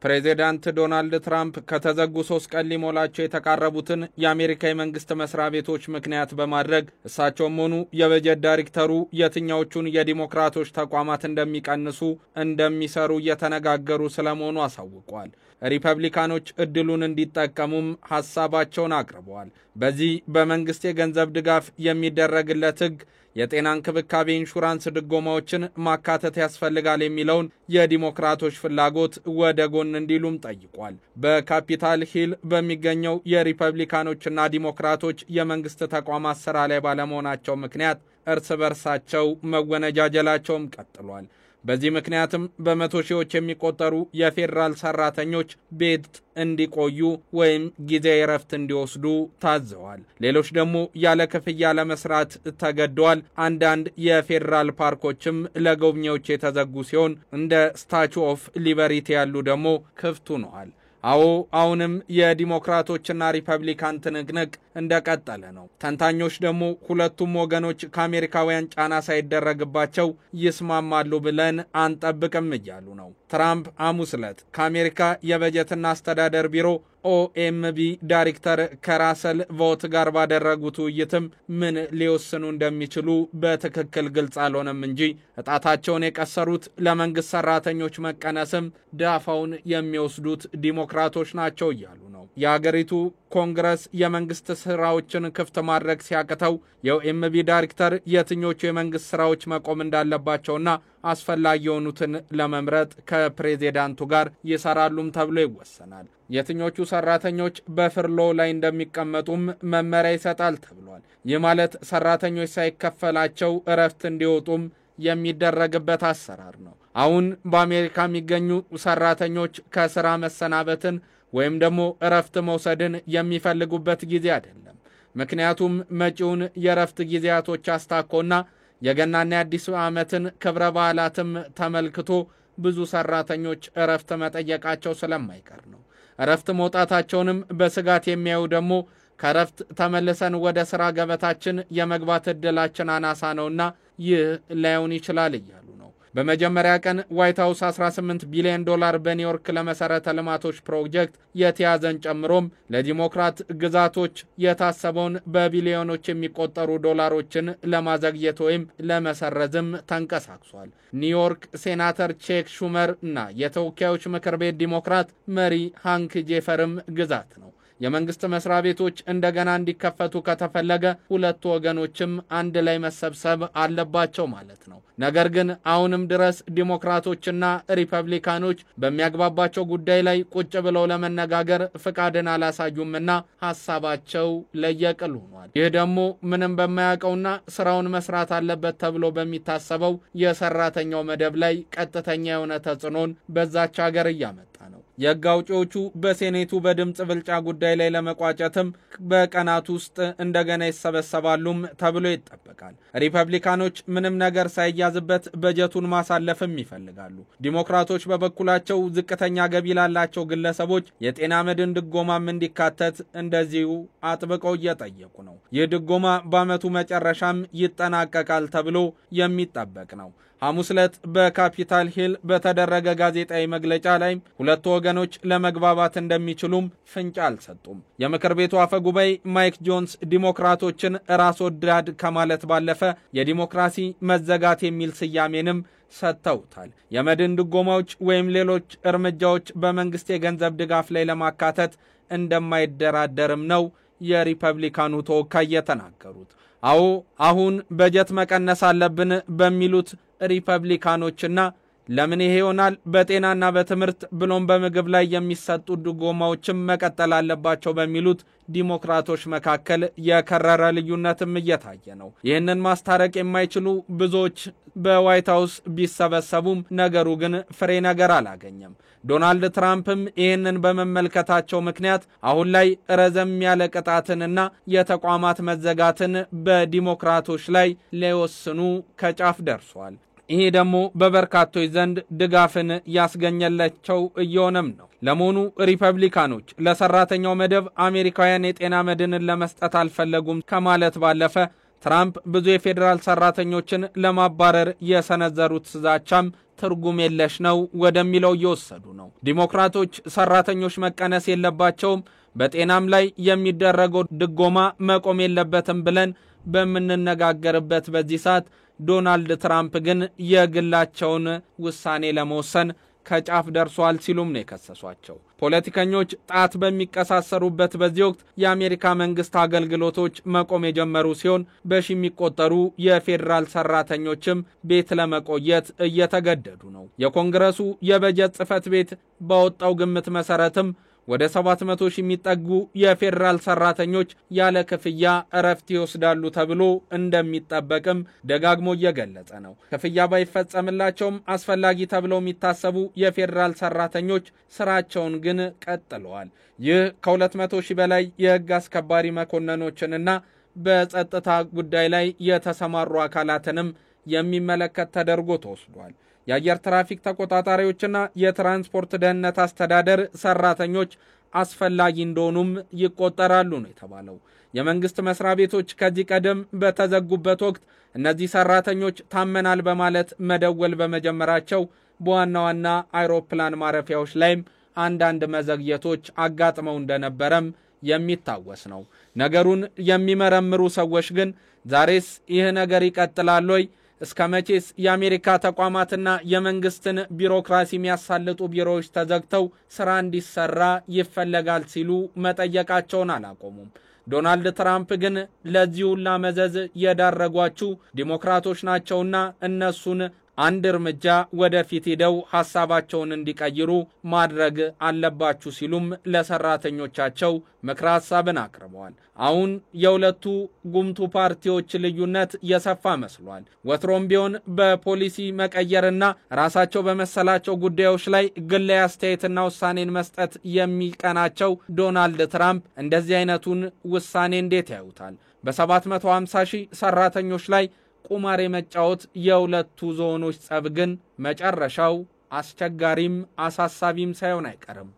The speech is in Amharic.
ፕሬዚዳንት ዶናልድ ትራምፕ ከተዘጉ 3 ቀን ሊሞላቸው የተቃረቡትን የአሜሪካ የመንግስት መስሪያ ቤቶች ምክንያት በማድረግ እሳቸውም ሆኑ የበጀት ዳይሬክተሩ የትኛዎቹን የዲሞክራቶች ተቋማት እንደሚሰሩ እየተነጋገሩ ስለመሆኑ አሳውቀዋል። ሪፐብሊካኖች እድሉን እንዲጠቀሙም ሐሳባቸውን አቅርበዋል። በዚህ በመንግስት የገንዘብ ድጋፍ የሚደረግለት ህግ የጤና እንክብካቤ ኢንሹራንስ ድጎማዎችን ማካተት ያስፈልጋል የሚለውን የዲሞክራቶች ፍላጎት ወደ ጎን እንዲሉም ጠይቋል። በካፒታል ሂል በሚገኘው የሪፐብሊካኖችና ዲሞክራቶች የመንግስት ተቋማት ስራ ላይ ባለመሆናቸው ምክንያት እርስ በርሳቸው መወነጃጀላቸውም ቀጥሏል። በዚህ ምክንያትም በመቶ ሺዎች የሚቆጠሩ የፌደራል ሰራተኞች ቤት እንዲቆዩ ወይም ጊዜያዊ እረፍት እንዲወስዱ ታዘዋል። ሌሎች ደግሞ ያለ ክፍያ ለመስራት ተገደዋል። አንዳንድ የፌደራል ፓርኮችም ለጎብኚዎች የተዘጉ ሲሆን እንደ ስታቹ ኦፍ ሊበሪቲ ያሉ ደግሞ ክፍት ሆነዋል። አሁንም የዲሞክራቶችና ሪፐብሊካን ትንቅንቅ እንደቀጠለ ነው። ተንታኞች ደግሞ ሁለቱም ወገኖች ከአሜሪካውያን ጫና ሳይደረግባቸው ይስማማሉ ብለን አንጠብቅም እያሉ ነው። ትራምፕ ሐሙስ ዕለት ከአሜሪካ የበጀትና አስተዳደር ቢሮ ኦኤምቢ ዳይሬክተር ከራሰል ቮት ጋር ባደረጉት ውይይትም ምን ሊወስኑ እንደሚችሉ በትክክል ግልጽ አልሆነም እንጂ እጣታቸውን የቀሰሩት ለመንግስት ሰራተኞች መቀነስም ዳፋውን የሚወስዱት ዲሞክራቶች ናቸው እያሉ ነው። የአገሪቱ ኮንግረስ የመንግስት ስራዎችን ክፍት ማድረግ ሲያቅተው የኦኤምቢ ዳይሬክተር የትኞቹ የመንግስት ስራዎች መቆም እንዳለባቸውና አስፈላጊ የሆኑትን ለመምረጥ ከፕሬዚዳንቱ ጋር ይሰራሉም ተብሎ ይወሰናል። የትኞቹ ሰራተኞች በፍርሎ ላይ እንደሚቀመጡም መመሪያ ይሰጣል ተብሏል። ይህ ማለት ሰራተኞች ሳይከፈላቸው እረፍት እንዲወጡም የሚደረግበት አሰራር ነው። አሁን በአሜሪካ የሚገኙ ሰራተኞች ከስራ መሰናበትን ወይም ደግሞ እረፍት መውሰድን የሚፈልጉበት ጊዜ አይደለም። ምክንያቱም መጪውን የእረፍት ጊዜያቶች አስታኮና የገናና የአዲስ ዓመትን ክብረ በዓላትም ተመልክቶ ብዙ ሰራተኞች እረፍት መጠየቃቸው ስለማይቀር ነው። እረፍት መውጣታቸውንም በስጋት የሚያዩ ደግሞ ከእረፍት ተመልሰን ወደ ስራ ገበታችን የመግባት እድላችን አናሳ ነውና ይህ ላይሆን ይችላል እያሉ ነው። በመጀመሪያ ቀን ዋይት ሃውስ $18 ቢሊዮን በኒውዮርክ ለመሰረተ ልማቶች ፕሮጀክት የተያዘን ጨምሮም ለዲሞክራት ግዛቶች የታሰበውን በቢሊዮኖች የሚቆጠሩ ዶላሮችን ለማዘግየት ወይም ለመሰረዝም ተንቀሳቅሷል። ኒውዮርክ ሴናተር ቼክ ሹመር እና የተወካዮች ምክር ቤት ዲሞክራት መሪ ሃንክ ጄፈርም ግዛት ነው። የመንግስት መስሪያ ቤቶች እንደገና እንዲከፈቱ ከተፈለገ ሁለቱ ወገኖችም አንድ ላይ መሰብሰብ አለባቸው ማለት ነው። ነገር ግን አሁንም ድረስ ዲሞክራቶችና ሪፐብሊካኖች በሚያግባባቸው ጉዳይ ላይ ቁጭ ብለው ለመነጋገር ፍቃድን አላሳዩምና ሐሳባቸው ለየቅል ሆኗል። ይህ ደግሞ ምንም በማያውቀውና ስራውን መስራት አለበት ተብሎ በሚታሰበው የሰራተኛው መደብ ላይ ቀጥተኛ የሆነ ተጽዕኖን በዛች ሀገር እያመጣ ነው። የሕግ አውጪዎቹ በሴኔቱ በድምጽ ብልጫ ጉዳይ ላይ ለመቋጨትም በቀናት ውስጥ እንደገና ይሰበሰባሉም ተብሎ ይጠበቃል። ሪፐብሊካኖች ምንም ነገር ሳይያዝበት በጀቱን ማሳለፍም ይፈልጋሉ። ዲሞክራቶች በበኩላቸው ዝቅተኛ ገቢ ላላቸው ግለሰቦች የጤና መድን ድጎማም እንዲካተት እንደዚሁ አጥብቀው እየጠየቁ ነው። ይህ ድጎማ በዓመቱ መጨረሻም ይጠናቀቃል ተብሎ የሚጠበቅ ነው። ሐሙስ ዕለት በካፒታል ሂል በተደረገ ጋዜጣዊ መግለጫ ላይ ሁለቱ ወገኖች ለመግባባት እንደሚችሉም ፍንጭ አልሰጡም። የምክር ቤቱ አፈ ጉባኤ ማይክ ጆንስ ዲሞክራቶችን ራስ ወዳድ ከማለት ባለፈ የዲሞክራሲ መዘጋት የሚል ስያሜንም ሰጥተውታል። የመድን ድጎማዎች ወይም ሌሎች እርምጃዎች በመንግስት የገንዘብ ድጋፍ ላይ ለማካተት እንደማይደራደርም ነው የሪፐብሊካኑ ተወካይ የተናገሩት። አሁን በጀት መቀነስ አለብን በሚሉት ሪፐብሊካኖችና ለምን ይሄ ይሆናል? በጤናና በትምህርት ብሎም በምግብ ላይ የሚሰጡ ድጎማዎችም መቀጠል አለባቸው በሚሉት ዲሞክራቶች መካከል የከረረ ልዩነትም እየታየ ነው። ይህንን ማስታረቅ የማይችሉ ብዙዎች በዋይት ሃውስ ቢሰበሰቡም ነገሩ ግን ፍሬ ነገር አላገኘም። ዶናልድ ትራምፕም ይህንን በመመልከታቸው ምክንያት አሁን ላይ ረዘም ያለ ቅጣትንና የተቋማት መዘጋትን በዲሞክራቶች ላይ ሊወስኑ ከጫፍ ደርሷል። ይሄ ደግሞ በበርካቶች ዘንድ ድጋፍን ያስገኘላቸው እየሆነም ነው። ለመሆኑ ሪፐብሊካኖች ለሰራተኛው መደብ አሜሪካውያን የጤና መድንን ለመስጠት አልፈለጉም ከማለት ባለፈ ትራምፕ ብዙ የፌደራል ሰራተኞችን ለማባረር የሰነዘሩት ዛቻም ትርጉም የለሽ ነው ወደሚለው እየወሰዱ ነው። ዲሞክራቶች ሰራተኞች መቀነስ የለባቸውም፣ በጤናም ላይ የሚደረገው ድጎማ መቆም የለበትም ብለን በምንነጋገርበት በዚህ ሰዓት ዶናልድ ትራምፕ ግን የግላቸውን ውሳኔ ለመወሰን ከጫፍ ደርሷል ሲሉም ነው የከሰሷቸው። ፖለቲከኞች ጣት በሚቀሳሰሩበት በዚህ ወቅት የአሜሪካ መንግስት አገልግሎቶች መቆም የጀመሩ ሲሆን በሺ የሚቆጠሩ የፌዴራል ሰራተኞችም ቤት ለመቆየት እየተገደዱ ነው። የኮንግረሱ የበጀት ጽሕፈት ቤት ባወጣው ግምት መሰረትም ወደ 700 ሺህ የሚጠጉ የፌዴራል ሰራተኞች ያለ ክፍያ እረፍት ይወስዳሉ ተብሎ እንደሚጠበቅም ደጋግሞ እየገለጸ ነው። ክፍያ ባይፈጸምላቸውም አስፈላጊ ተብለው የሚታሰቡ የፌዴራል ሰራተኞች ስራቸውን ግን ቀጥለዋል። ይህ ከ200 ሺህ በላይ የህግ አስከባሪ መኮንኖችንና በጸጥታ ጉዳይ ላይ የተሰማሩ አካላትንም የሚመለከት ተደርጎ ተወስዷል። የአየር ትራፊክ ተቆጣጣሪዎችና የትራንስፖርት ደህንነት አስተዳደር ሰራተኞች አስፈላጊ እንደሆኑም ይቆጠራሉ ነው የተባለው። የመንግስት መስሪያ ቤቶች ከዚህ ቀደም በተዘጉበት ወቅት እነዚህ ሰራተኞች ታመናል በማለት መደወል በመጀመራቸው በዋና ዋና አይሮፕላን ማረፊያዎች ላይም አንዳንድ መዘግየቶች አጋጥመው እንደነበረም የሚታወስ ነው። ነገሩን የሚመረምሩ ሰዎች ግን ዛሬስ ይህ ነገር ይቀጥላል ወይ? እስከ መቼስ የአሜሪካ ተቋማትና የመንግስትን ቢሮክራሲ የሚያሳልጡ ቢሮዎች ተዘግተው ስራ እንዲሰራ ይፈለጋል ሲሉ መጠየቃቸውን አላቆሙም። ዶናልድ ትራምፕ ግን ለዚህ ሁሉ መዘዝ የዳረጓችሁ ዲሞክራቶች ናቸውና እነሱን አንድ እርምጃ ወደፊት ሄደው ሐሳባቸውን እንዲቀይሩ ማድረግ አለባችሁ ሲሉም ለሰራተኞቻቸው ምክረ ሐሳብን አቅርበዋል። አሁን የሁለቱ ጉምቱ ፓርቲዎች ልዩነት የሰፋ መስሏል። ወትሮም ቢሆን በፖሊሲ መቀየርና ራሳቸው በመሰላቸው ጉዳዮች ላይ ግላዊ አስተያየትና ውሳኔን መስጠት የሚቀናቸው ዶናልድ ትራምፕ እንደዚህ አይነቱን ውሳኔ እንዴት ያዩታል? በ750 ሺህ ሰራተኞች ላይ ቁማር የመጫወት የሁለቱ ዞኖች ጸብ ግን መጨረሻው አስቸጋሪም አሳሳቢም ሳይሆን አይቀርም።